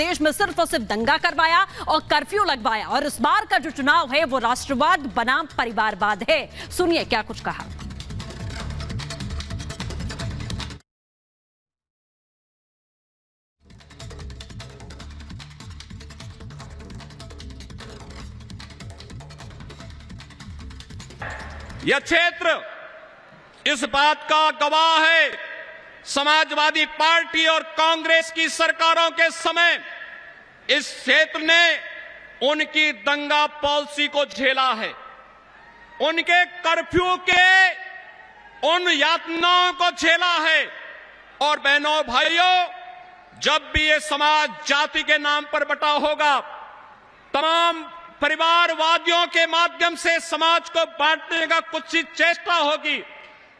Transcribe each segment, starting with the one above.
प्रदेश में सिर्फ और सिर्फ दंगा करवाया और कर्फ्यू लगवाया। और इस बार का जो चुनाव है वो राष्ट्रवाद बनाम परिवारवाद है। सुनिए क्या कुछ कहा। यह क्षेत्र इस बात का गवाह है, समाजवादी पार्टी और कांग्रेस की सरकारों के समय इस क्षेत्र ने उनकी दंगा पॉलिसी को झेला है। उनके कर्फ्यू के उन यातनाओं को झेला है। और बहनों भाइयों, जब भी ये समाज जाति के नाम पर बटा होगा, तमाम परिवारवादियों के माध्यम से समाज को बांटने का कुछ ही चेष्टा होगी,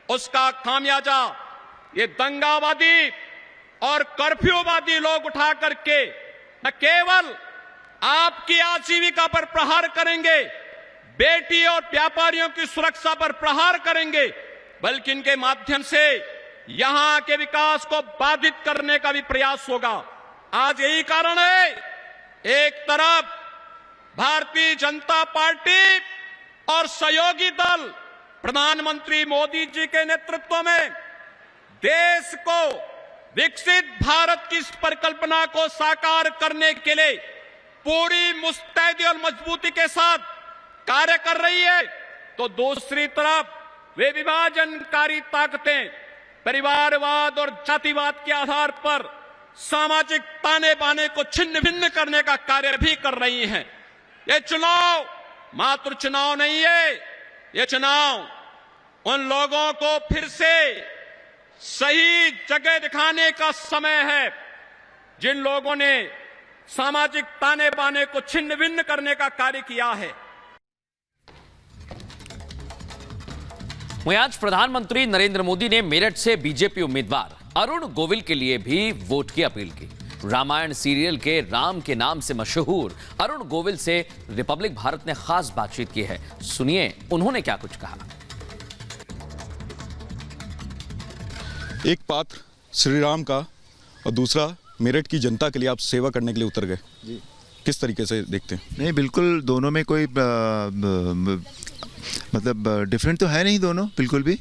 उसका खामियाजा ये दंगावादी और कर्फ्यूवादी लोग उठा करके न केवल आपकी आजीविका पर प्रहार करेंगे, बेटी और व्यापारियों की सुरक्षा पर प्रहार करेंगे, बल्कि इनके माध्यम से यहां के विकास को बाधित करने का भी प्रयास होगा। आज यही कारण है, एक तरफ भारतीय जनता पार्टी और सहयोगी दल प्रधानमंत्री मोदी जी के नेतृत्व में देश को विकसित भारत की इस परिकल्पना को साकार करने के लिए पूरी मुस्तैदी और मजबूती के साथ कार्य कर रही है, तो दूसरी तरफ वे विभाजनकारी ताकतें परिवारवाद और जातिवाद के आधार पर सामाजिक ताने बाने को छिन्न भिन्न करने का कार्य भी कर रही हैं। ये चुनाव मात्र चुनाव नहीं है, ये चुनाव उन लोगों को फिर से सही जगह दिखाने का समय है जिन लोगों ने सामाजिक ताने बाने को छिन्न भिन्न करने का कार्य किया है। वहीं आज प्रधानमंत्री नरेंद्र मोदी ने मेरठ से बीजेपी उम्मीदवार अरुण गोविल के लिए भी वोट की अपील की। रामायण सीरियल के राम के नाम से मशहूर अरुण गोविल से रिपब्लिक भारत ने खास बातचीत की है। सुनिए उन्होंने क्या कुछ कहा। एक पात्र श्री राम का और दूसरा मेरठ की जनता के लिए आप सेवा करने के लिए उतर गए जी, किस तरीके से देखते हैं? नहीं, बिल्कुल दोनों में कोई मतलब डिफरेंट तो है नहीं, दोनों बिल्कुल भी।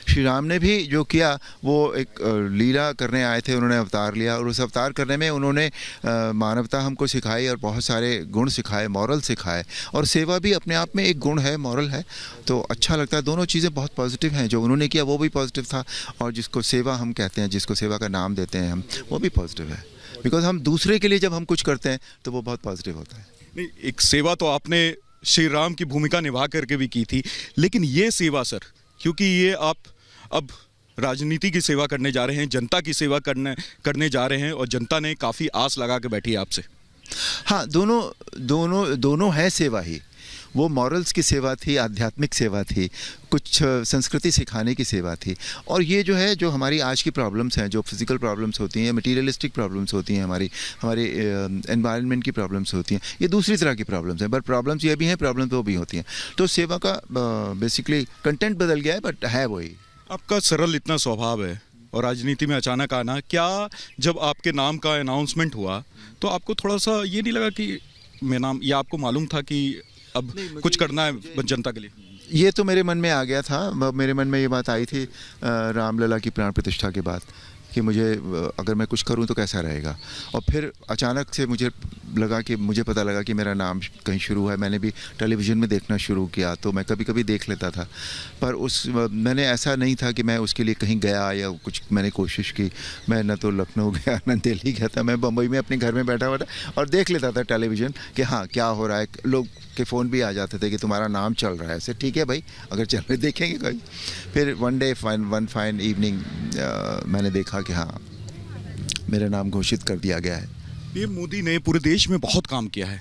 श्री राम ने भी जो किया वो एक लीला करने आए थे, उन्होंने अवतार लिया और उस अवतार करने में उन्होंने मानवता हमको सिखाई और बहुत सारे गुण सिखाए, मॉरल सिखाए, और सेवा भी अपने आप में एक गुण है, मॉरल है। तो अच्छा लगता है, दोनों चीज़ें बहुत पॉजिटिव हैं। जो उन्होंने किया वो भी पॉजिटिव था, और जिसको सेवा हम कहते हैं, जिसको सेवा का नाम देते हैं हम, वो भी पॉजिटिव है। बिकॉज हम दूसरे के लिए जब हम कुछ करते हैं तो वो बहुत पॉजिटिव होता है। नहीं, एक सेवा तो आपने श्री राम की भूमिका निभा करके भी की थी, लेकिन ये सेवा सर, क्योंकि ये आप अब राजनीति की सेवा करने जा रहे हैं, जनता की सेवा करने जा रहे हैं, और जनता ने काफ़ी आस लगा के बैठी है आपसे। हाँ, दोनों है सेवा ही। वो मॉरल्स की सेवा थी, आध्यात्मिक सेवा थी, कुछ संस्कृति सिखाने की सेवा थी। और ये जो है, जो हमारी आज की प्रॉब्लम्स हैं, जो फिजिकल प्रॉब्लम्स होती हैं, मटीरियलिस्टिक प्रॉब्लम्स होती हैं, हमारी एनवायरनमेंट की प्रॉब्लम्स होती हैं, ये दूसरी तरह की प्रॉब्लम्स हैं। बट प्रॉब्लम्स ये भी हैं, प्रॉब्लम्स वो भी होती हैं। तो सेवा का बेसिकली कंटेंट बदल गया है, बट है वही। आपका सरल इतना स्वभाव है और राजनीति में अचानक आना, क्या जब आपके नाम का अनाउंसमेंट हुआ तो आपको थोड़ा सा ये नहीं लगा कि मैं नाम, या आपको मालूम था कि अब कुछ करना है जनता के लिए? ये तो मेरे मन में आ गया था। मेरे मन में ये बात आई थी रामलला की प्राण प्रतिष्ठा के बाद कि मुझे अगर मैं कुछ करूं तो कैसा रहेगा। और फिर अचानक से मुझे पता लगा कि मेरा नाम कहीं शुरू है। मैंने भी टेलीविज़न में देखना शुरू किया, तो मैं कभी कभी देख लेता था, पर मैंने ऐसा नहीं था कि मैं उसके लिए कहीं गया या कुछ मैंने कोशिश की। मैं न तो लखनऊ गया न दिल्ली गया था, मैं बम्बई में अपने घर में बैठा हुआ था और देख लेता था टेलीविज़न कि हाँ क्या हो रहा है। लोग के फ़ोन भी आ जाते थे कि तुम्हारा नाम चल रहा है। ऐसे ठीक है भाई, अगर चल रहे देखेंगे कहीं। फिर वन फाइन इवनिंग मैंने देखा कि हाँ मेरा नाम घोषित कर दिया गया है। पीएम मोदी ने पूरे देश में बहुत काम किया है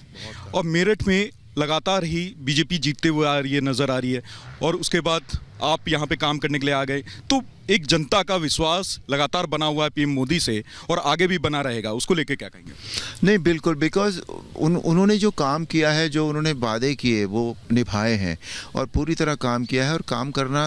और मेरठ में लगातार ही बीजेपी जीतते हुए आ रही है, नज़र आ रही है, और उसके बाद आप यहाँ पे काम करने के लिए आ गए, तो एक जनता का विश्वास लगातार बना हुआ है पीएम मोदी से और आगे भी बना रहेगा। उसको लेके क्या कहेंगे? नहीं, बिल्कुल, बिकॉज उन्होंने जो काम किया है, जो उन्होंने वादे किए वो निभाए हैं और पूरी तरह काम किया है। और काम करना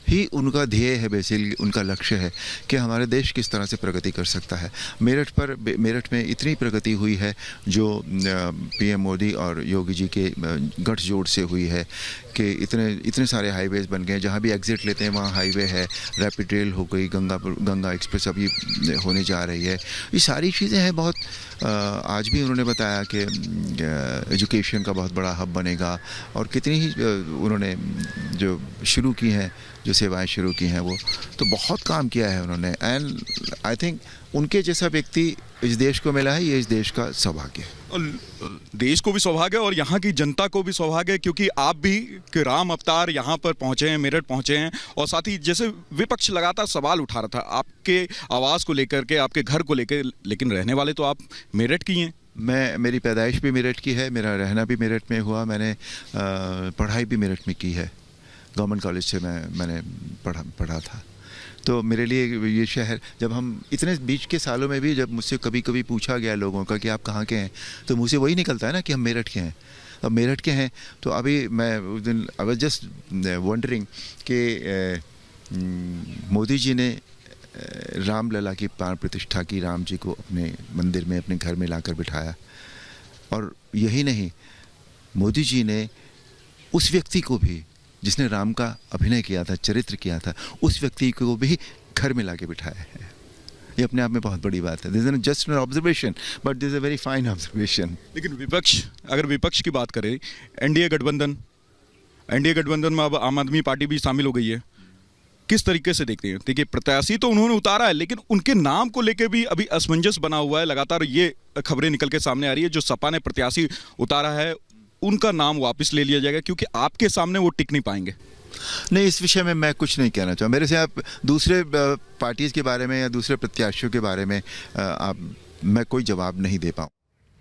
ही उनका ध्येय है, बेसिकली उनका लक्ष्य है कि हमारे देश किस तरह से प्रगति कर सकता है। मेरठ में इतनी प्रगति हुई है जो पीएम मोदी और योगी जी के गठजोड़ से हुई है कि इतने सारे हाईवेज बन गए, जहाँ भी एग्जिट लेते हैं वहाँ हाईवे है, रैपिड रेल हो गई, गंगा एक्सप्रेस अभी होने जा रही है। ये सारी चीज़ें हैं बहुत। आज भी उन्होंने बताया कि एजुकेशन का बहुत बड़ा हब बनेगा और कितनी ही उन्होंने जो शुरू की हैं, जो सेवाएं शुरू की हैं, वो तो बहुत काम किया है उन्होंने। एंड आई थिंक उनके जैसा व्यक्ति इस देश को मिला है, ये इस देश का सौभाग्य है। और देश को भी सौभाग्य है और यहाँ की जनता को भी सौभाग्य है, क्योंकि आप भी कि राम अवतार यहाँ पर पहुँचे हैं, मेरठ पहुँचे हैं। और साथ ही जैसे विपक्ष लगातार सवाल उठा रहा था आपके आवास को लेकर के, आपके घर को लेकर, लेकिन रहने वाले तो आप मेरठ की हैं। मेरी पैदाइश भी मेरठ की है, मेरा रहना भी मेरठ में हुआ, मैंने पढ़ाई भी मेरठ में की है। गवर्नमेंट कॉलेज से मैंने पढ़ा था। तो मेरे लिए ये शहर, जब हम इतने बीच के सालों में भी जब मुझसे कभी कभी पूछा गया लोगों का कि आप कहाँ के हैं, तो मुझसे वही निकलता है ना कि हम मेरठ के हैं। अब मेरठ के हैं तो अभी मैं उस दिन आई वाज जस्ट वंडरिंग कि मोदी जी ने रामलला की प्राण प्रतिष्ठा की, राम जी को अपने मंदिर में, अपने घर में लाकर बिठाया। और यही नहीं, मोदी जी ने उस व्यक्ति को भी जिसने राम का अभिनय किया था, चरित्र किया था, उस व्यक्ति को भी घर में लाके बिठाया है। ये अपने आप में बहुत बड़ी बात है। This is just an observation, but this is a very fine observation. लेकिन अगर विपक्ष की बात करें, एनडीए गठबंधन में अब आम आदमी पार्टी भी शामिल हो गई है। किस तरीके से देखते हैं? देखिए, प्रत्याशी तो उन्होंने उतारा है, लेकिन उनके नाम को लेकर भी अभी असमंजस बना हुआ है। लगातार ये खबरें निकल के सामने आ रही है, जो सपा ने प्रत्याशी उतारा है उनका नाम वापस ले लिया जाएगा, क्योंकि आपके सामने वो टिक नहीं पाएंगे। नहीं, इस विषय में मैं कुछ नहीं कहना चाहूँ। मेरे से आप दूसरे पार्टीज़ के बारे में या दूसरे प्रत्याशियों के बारे में मैं कोई जवाब नहीं दे पाऊँ।